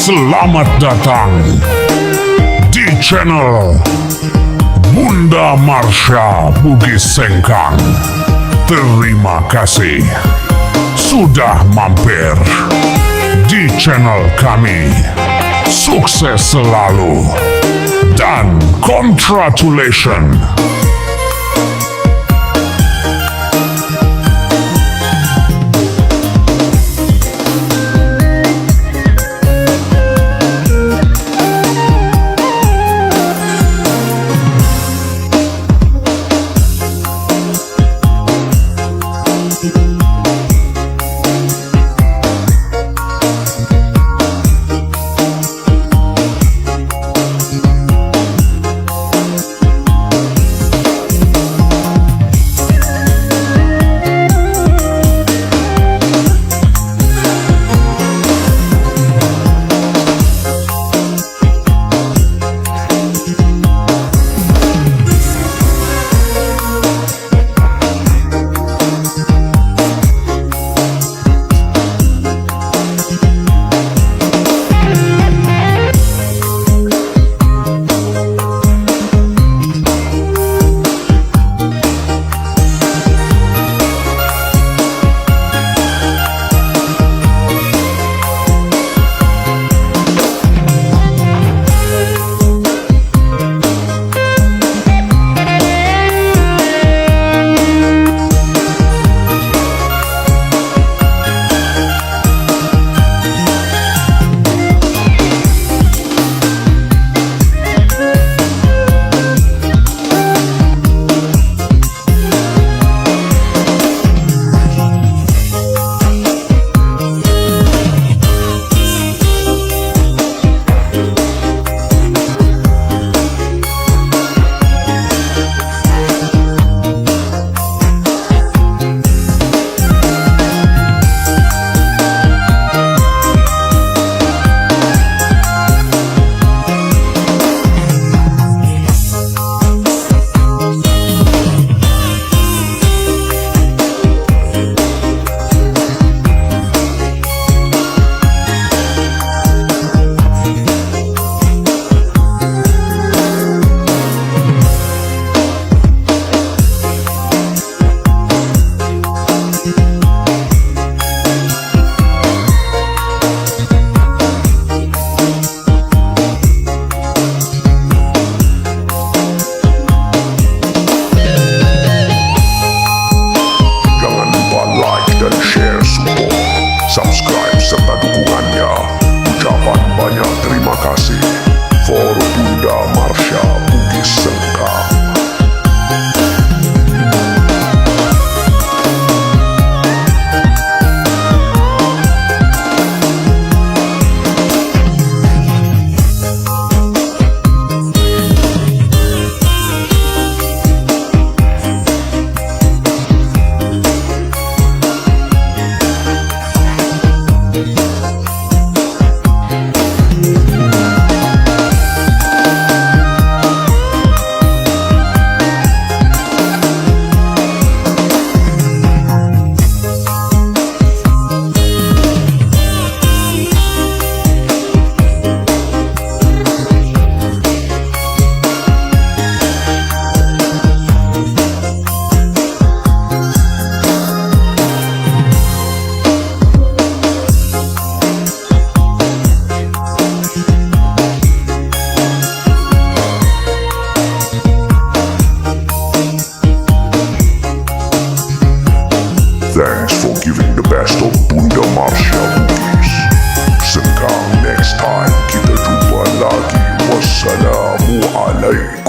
Selamat datang di channel Bunda Marsya Bugis Sengkang. Terima kasih sudah mampir di channel kami. Sukses selalu dan congratulations. Subscribe serta dukungannya. Ucapan banyak terima kasih. For Bunda Marsya Bugis Sengkang. Thanks for giving the best of Bunda Marsya Bugis Sengkang. Next time kita jumpa lagi. Wassalamualaikum.